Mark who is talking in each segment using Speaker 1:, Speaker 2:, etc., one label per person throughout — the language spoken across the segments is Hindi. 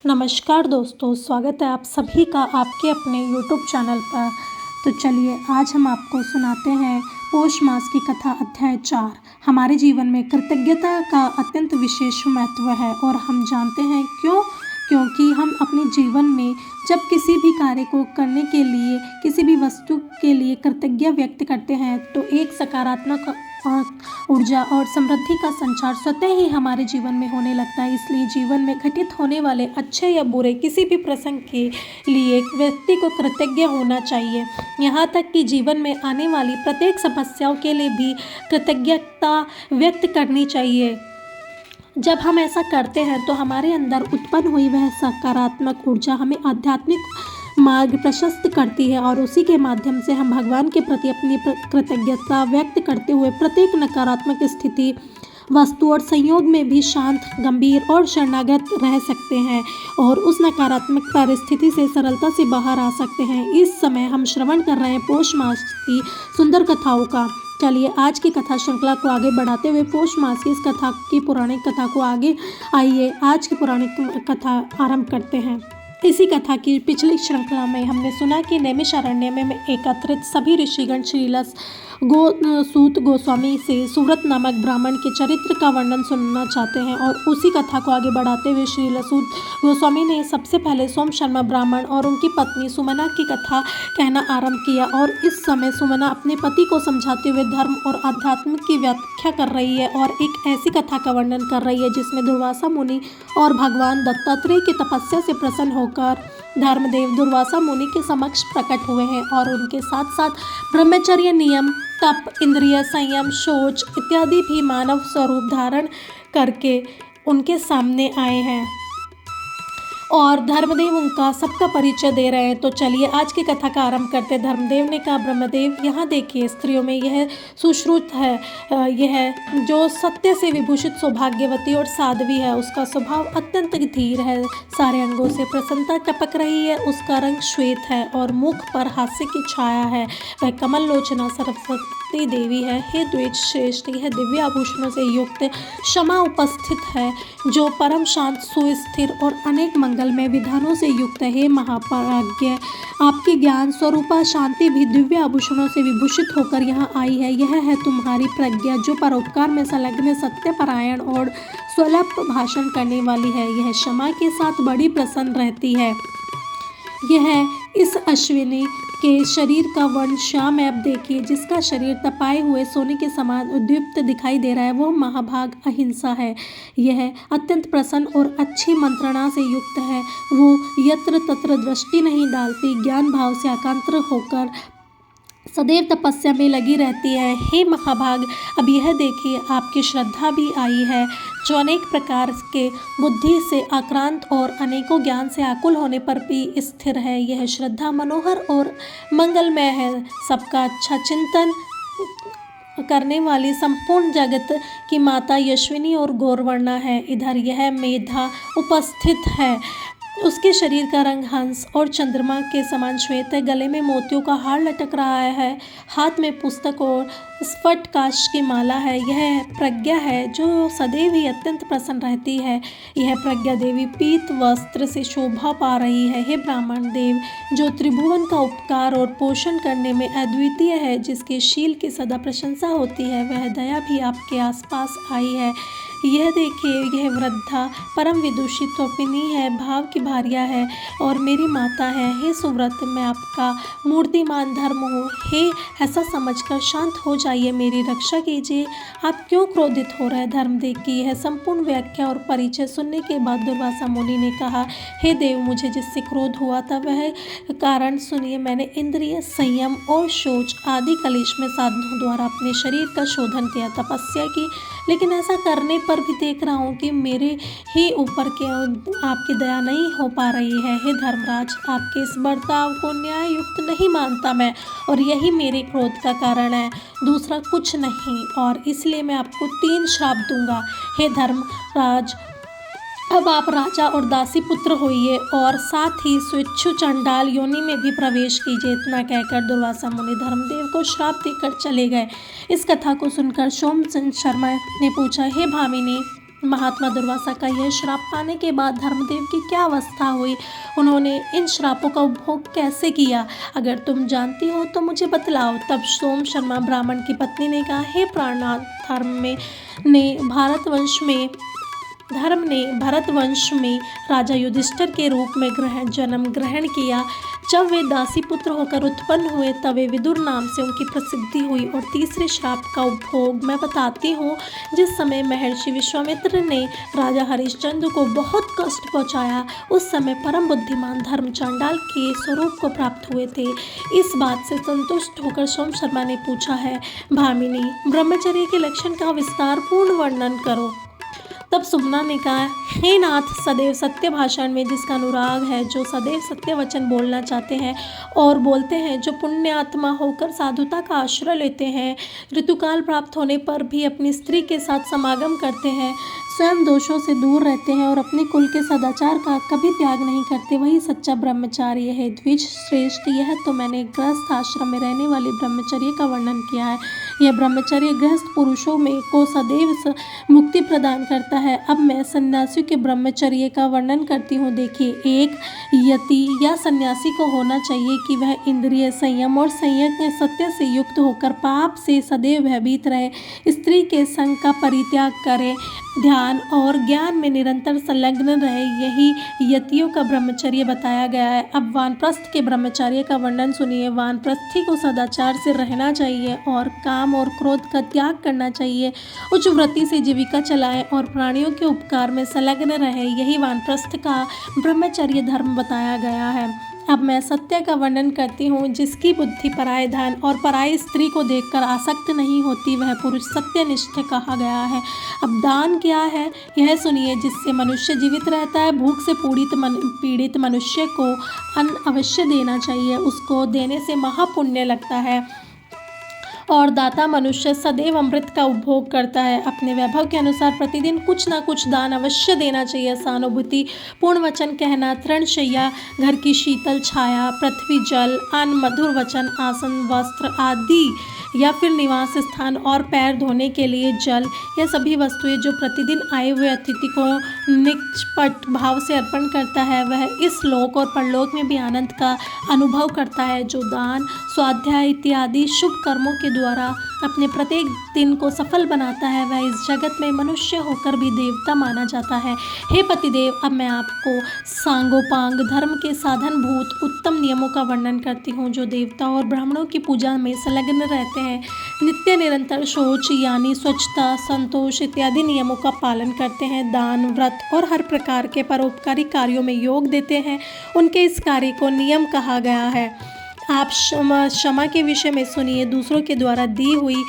Speaker 1: नमस्कार दोस्तों, स्वागत है आप सभी का आपके अपने YouTube चैनल पर। तो चलिए आज हम आपको सुनाते हैं पौष मास की कथा अध्याय 4। हमारे जीवन में कृतज्ञता का अत्यंत विशेष महत्व है और हम जानते हैं क्यों। क्योंकि हम अपने जीवन में जब किसी भी कार्य को करने के लिए, किसी भी वस्तु के लिए कृतज्ञता व्यक्त करते हैं तो एक सकारात्मक ऊर्जा और समृद्धि का संचार स्वतः ही हमारे जीवन में होने लगता है। इसलिए जीवन में घटित होने वाले अच्छे या बुरे किसी भी प्रसंग के लिए व्यक्ति को कृतज्ञ होना चाहिए। यहाँ तक कि जीवन में आने वाली प्रत्येक समस्याओं के लिए भी कृतज्ञता व्यक्त करनी चाहिए। जब हम ऐसा करते हैं तो हमारे अंदर उत्पन्न हुई वह सकारात्मक ऊर्जा हमें आध्यात्मिक मार्ग प्रशस्त करती है और उसी के माध्यम से हम भगवान के प्रति अपनी कृतज्ञता व्यक्त करते हुए प्रत्येक नकारात्मक स्थिति, वस्तु और संयोग में भी शांत, गंभीर और शरणागत रह सकते हैं और उस नकारात्मक परिस्थिति से सरलता से बाहर आ सकते हैं। इस समय हम श्रवण कर रहे हैं पौष मास की सुंदर कथाओं का। चलिए आज की कथा श्रृंखला को आगे बढ़ाते हुए पौष मास की इस कथा की पौराणिक कथा को आइए आज की पौराणिक कथा आरंभ करते हैं। इसी कथा की पिछली श्रृंखला में हमने सुना कि नैमिषारण्य में एकत्रित सभी ऋषिगण श्रीलस सूत गोस्वामी से सुव्रत नामक ब्राह्मण के चरित्र का वर्णन सुनना चाहते हैं और उसी कथा को आगे बढ़ाते हुए श्रीलसूत गोस्वामी ने सबसे पहले सोम शर्मा ब्राह्मण और उनकी पत्नी सुमना की कथा कहना आरंभ किया। और इस समय सुमना अपने पति को समझाते हुए धर्म और अध्यात्म की व्याख्या कर रही है और एक ऐसी कथा का वर्णन कर रही है जिसमें दुर्वासा मुनि और भगवान दत्तात्रेय की तपस्या से प्रसन्न होकर धर्मदेव दुर्वासा मुनि के समक्ष प्रकट हुए हैं और उनके साथ साथ ब्रह्मचर्य, नियम, तप, इंद्रिय संयम, शौच इत्यादि भी मानव स्वरूप धारण करके उनके सामने आए हैं और धर्मदेव उनका सबका परिचय दे रहे हैं। तो चलिए आज की कथा का आरंभ करते हैं। धर्मदेव ने कहा, ब्रह्मदेव यहाँ देखिए, स्त्रियों में यह सुश्रुत है, यह जो सत्य से विभूषित सौभाग्यवती और साध्वी है, उसका स्वभाव अत्यंत धीर है, सारे अंगों से प्रसन्नता टपक रही है, उसका रंग श्वेत है और मुख पर हास्य की छाया है, वह कमल लोचना सरस्वती देवी है। हे द्विज श्रेष्ठ, यह दिव्य आभूषणों से युक्त क्षमा उपस्थित है जो परम शांत, सुस्थिर और अनेक में विधानों से युक्त है। महाप्राज्ञ, आपकी ज्ञान स्वरूपा शांति भी दिव्य आभूषणों से विभूषित होकर यहाँ आई है। यह है तुम्हारी प्रज्ञा जो परोपकार में संलग्न, सत्यपरायण और सुलभ भाषण करने वाली है। यह क्षमा के साथ बड़ी प्रसन्न रहती है। यह इस अश्विनी के शरीर का वर्ण श्याम है। अब देखिए, जिसका शरीर तपाए हुए सोने के समान उद्दीप्त दिखाई दे रहा है वह महाभाग अहिंसा है। यह अत्यंत प्रसन्न और अच्छी मंत्रणा से युक्त है। वो यत्र तत्र दृष्टि नहीं डालती, ज्ञान भाव से एकांत्र होकर सदैव तपस्या में लगी रहती है। हे महाभाग, अब यह देखिए, आपकी श्रद्धा भी आई है जो अनेक प्रकार के बुद्धि से आक्रांत और अनेकों ज्ञान से आकुल होने पर भी स्थिर है। यह श्रद्धा मनोहर और मंगलमय है, सबका अच्छा चिंतन करने वाली संपूर्ण जगत की माता यशविनी और गौरवर्णा है। इधर यह मेधा उपस्थित है, उसके शरीर का रंग हंस और चंद्रमा के समान श्वेत है, गले में मोतियों का हार लटक रहा है, हाथ में पुस्तक और स्फट काश की माला है। यह प्रज्ञा है जो सदैव ही अत्यंत प्रसन्न रहती है। यह प्रज्ञा देवी पीत वस्त्र से शोभा पा रही है। हे ब्राह्मण देव, जो त्रिभुवन का उपकार और पोषण करने में अद्वितीय है, जिसके शील की सदा प्रशंसा होती है, वह दया भी आपके आसपास आई है। यह देखिए, यह वृद्धा परम विदुषी त्वपिनी है, भाव की भार्या है और मेरी माता है। हे सुव्रत, मैं आपका मूर्तिमान धर्म हूँ। हे ऐसा समझकर शांत हो जाइए, मेरी रक्षा कीजिए। आप क्यों क्रोधित हो रहे हैं? धर्मदेव की यह संपूर्ण व्याख्या और परिचय सुनने के बाद दुर्वासा मुनि ने कहा, हे देव, मुझे जिससे क्रोध हुआ था वह कारण सुनिए। मैंने इंद्रिय संयम और शौच आदि कलेश में साधनों द्वारा अपने शरीर का शोधन किया, तपस्या की, लेकिन ऐसा करने पर भी देख रहा हूँ कि मेरे ही ऊपर के आपकी दया नहीं हो पा रही है। हे धर्मराज, आपके इस बर्ताव को न्याय युक्त नहीं मानता मैं और यही मेरे क्रोध का कारण है, दूसरा कुछ नहीं। और इसलिए मैं आपको 3 श्राप दूंगा। हे धर्मराज, अब आप राजा और दासी पुत्र होइए और साथ ही स्वेच्छु चंडाल योनि में भी प्रवेश कीजिए। इतना कहकर दुर्वासा मुनि धर्मदेव को श्राप देकर चले गए। इस कथा को सुनकर सोम शर्मा ने पूछा, हे भामिनी, महात्मा दुर्वासा का यह श्राप पाने के बाद धर्मदेव की क्या अवस्था हुई, उन्होंने इन श्रापों का उपभोग कैसे किया, अगर तुम जानती हो तो मुझे बतलाओ। तब सोम शर्मा ब्राह्मण की पत्नी ने कहा, हे प्राणनाथ, धर्म ने भरतवंश में राजा युधिष्ठिर के रूप में जन्म ग्रहण किया। जब वे दासी पुत्र होकर उत्पन्न हुए तब वे विदुर नाम से उनकी प्रसिद्धि हुई। और तीसरे श्राप का उपभोग मैं बताती हूँ। जिस समय महर्षि विश्वामित्र ने राजा हरिश्चंद्र को बहुत कष्ट पहुँचाया, उस समय परम बुद्धिमान धर्म चांडाल के स्वरूप को प्राप्त हुए थे। इस बात से संतुष्ट होकर सोम शर्मा ने पूछा है, भामिनी, ब्रह्मचर्य के लक्षण का विस्तार पूर्ण वर्णन करो। तब सुमना ने कहा, हे नाथ, सदैव सत्य भाषण में जिसका अनुराग है, जो सदैव सत्य वचन बोलना चाहते हैं और बोलते हैं, जो पुण्य आत्मा होकर साधुता का आश्रय लेते हैं, ऋतुकाल प्राप्त होने पर भी अपनी स्त्री के साथ समागम करते हैं, स्वयं दोषों से दूर रहते हैं और अपने कुल के सदाचार का कभी त्याग नहीं करते, वही सच्चा ब्रह्मचार्य है। द्विज श्रेष्ठ, यह तो मैंने गृहस्थ आश्रम में रहने वाले ब्रह्मचर्य का वर्णन किया है। यह ब्रह्मचर्य गृहस्थ पुरुषों में को सदैव मुक्ति प्रदान करता है। अब मैं सन्यासियों के ब्रह्मचर्य का वर्णन करती हूँ। देखिए, एक यति या सन्यासी को होना चाहिए कि वह इंद्रिय संयम और संयम सत्य से युक्त होकर पाप से सदैव भयभीत रहे, स्त्री के संग का परित्याग करे, ध्यान और ज्ञान में निरंतर संलग्न रहे। यही यतियों का ब्रह्मचर्य बताया गया है। अब वानप्रस्थ के ब्रह्मचर्य का वर्णन सुनिए। वानप्रस्थी को सदाचार से रहना चाहिए और काम और क्रोध का त्याग करना चाहिए। उच्च वृत्ति से जीविका चलाएं और प्राणियों के उपकार में संलग्न रहे। यही वानप्रस्थ का ब्रह्मचर्य धर्म बताया गया है। अब मैं सत्य का वर्णन करती हूँ। जिसकी बुद्धि पराय धन और पराई स्त्री को देखकर आसक्त नहीं होती, वह पुरुष सत्यनिष्ठ कहा गया है। अब दान क्या है, यह सुनिए। जिससे मनुष्य जीवित रहता है, भूख से पीड़ित मनुष्य को अन्न अवश्य देना चाहिए। उसको देने से महापुण्य लगता है और दाता मनुष्य सदैव अमृत का उपभोग करता है। अपने वैभव के अनुसार प्रतिदिन कुछ ना कुछ दान अवश्य देना चाहिए। सहानुभूति पूर्ण वचन कहना, तृणशय्या, घर की शीतल छाया, पृथ्वी जल, अन्न, मधुर वचन, आसन, वस्त्र आदि या फिर निवास स्थान और पैर धोने के लिए जल, यह सभी वस्तुएं जो प्रतिदिन आए हुए अतिथि को निष्पट भाव से अर्पण करता है, वह इस लोक और परलोक में भी आनंद का अनुभव करता है। जो दान, स्वाध्याय इत्यादि शुभ कर्मों के द्वारा अपने प्रत्येक दिन को सफल बनाता है, वह इस जगत में मनुष्य होकर भी देवता माना जाता है। हे पतिदेव, अब मैं आपको सांगोपांग धर्म के साधनभूत उत्तम नियमों का वर्णन करती हूँ, जो देवता और ब्राह्मणों की पूजा में संलग्न रहते हैं। नित्य निरंतर शौच यानी स्वच्छता, संतोष इत्यादि नियमों का पालन करते हैं। दान, व्रत और हर प्रकार के परोपकारी कार्यों में योग देते हैं। उनके इस कार्य को नियम कहा गया है। आप क्षमा के विषय में सुनिए। दूसरों के द्वारा दी हुई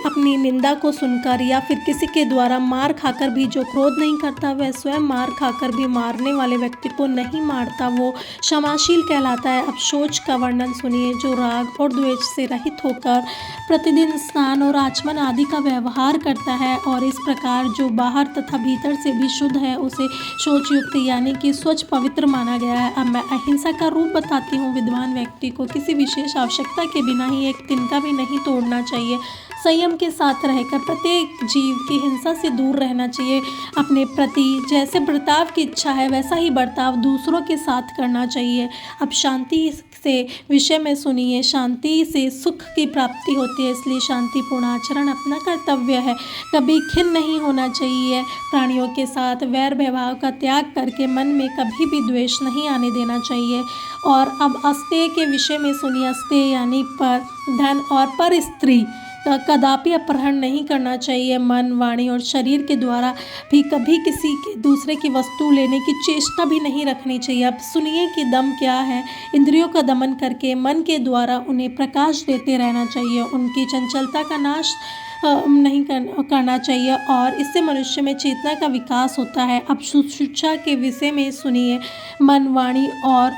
Speaker 1: अपनी निंदा को सुनकर या फिर किसी के द्वारा मार खाकर भी जो क्रोध नहीं करता, वह स्वयं मार खाकर भी मारने वाले व्यक्ति को नहीं मारता, वो क्षमाशील कहलाता है। अब शौच का वर्णन सुनिए। जो राग और द्वेष से रहित होकर प्रतिदिन स्नान और आचमन आदि का व्यवहार करता है और इस प्रकार जो बाहर तथा भीतर से भी शुद्ध है, उसे शौचयुक्त यानी कि स्वच्छ पवित्र माना गया है। अब मैं अहिंसा का रूप बताती हूँ। विद्वान व्यक्ति को किसी विशेष आवश्यकता के बिना ही एक तिनका भी नहीं तोड़ना चाहिए। संयम के साथ रहकर प्रत्येक जीव की हिंसा से दूर रहना चाहिए। अपने प्रति जैसे बर्ताव की इच्छा है, वैसा ही बर्ताव दूसरों के साथ करना चाहिए। अब शांति से विषय में सुनिए। शांति से सुख की प्राप्ति होती है, इसलिए शांतिपूर्ण आचरण अपना कर्तव्य है। कभी खिन्न नहीं होना चाहिए। प्राणियों के साथ वैर व्यवहार का त्याग करके मन में कभी भी द्वेष नहीं आने देना चाहिए। और अब अस्तेय के विषय में सुनिए। अस्तेय यानी पर धन और पर स्त्री का कदापि अपहरण नहीं करना चाहिए। मन, वाणी और शरीर के द्वारा भी कभी किसी के दूसरे की वस्तु लेने की चेष्टा भी नहीं रखनी चाहिए। अब सुनिए कि दम क्या है। इंद्रियों का दमन करके मन के द्वारा उन्हें प्रकाश देते रहना चाहिए। उनकी चंचलता का नाश नहीं करना चाहिए और इससे मनुष्य में चेतना का विकास होता है। अब शुश्रूषा के विषय में सुनिए। मन, वाणी और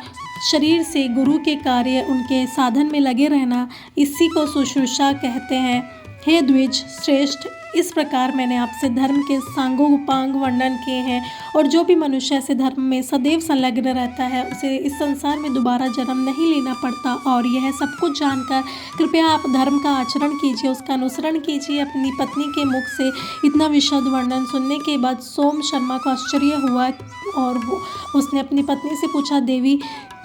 Speaker 1: शरीर से गुरु के कार्य, उनके साधन में लगे रहना, इसी को शुश्रूषा कहते हैं। हे द्विज श्रेष्ठ, इस प्रकार मैंने आपसे धर्म के सांगोपांग वर्णन किए हैं और जो भी मनुष्य ऐसे धर्म में सदैव संलग्न रहता है उसे इस संसार में दोबारा जन्म नहीं लेना पड़ता। और यह सब कुछ जानकर कृपया आप धर्म का आचरण कीजिए, उसका अनुसरण कीजिए। अपनी पत्नी के मुख से इतना विशद वर्णन सुनने के बाद सोम शर्मा को आश्चर्य हुआ और उसने अपनी पत्नी से पूछा, देवी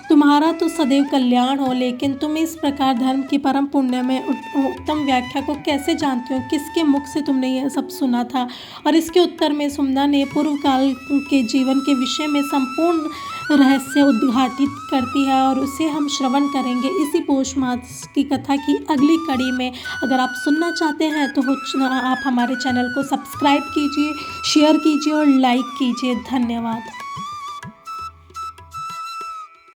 Speaker 1: तुम्हारा तो सदैव कल्याण हो, लेकिन तुम इस प्रकार धर्म की परम पुण्य में उत्तम व्याख्या को कैसे जानती हो? किसके मुख से तुमने यह सब सुना था? और इसके उत्तर में सुमना ने पूर्व काल के जीवन के विषय में संपूर्ण रहस्य उद्घाटित करती है और उसे हम श्रवण करेंगे इसी पौष मास की कथा की अगली कड़ी में। अगर आप सुनना चाहते हैं तो आप हमारे चैनल को सब्सक्राइब कीजिए, शेयर कीजिए और लाइक कीजिए। धन्यवाद।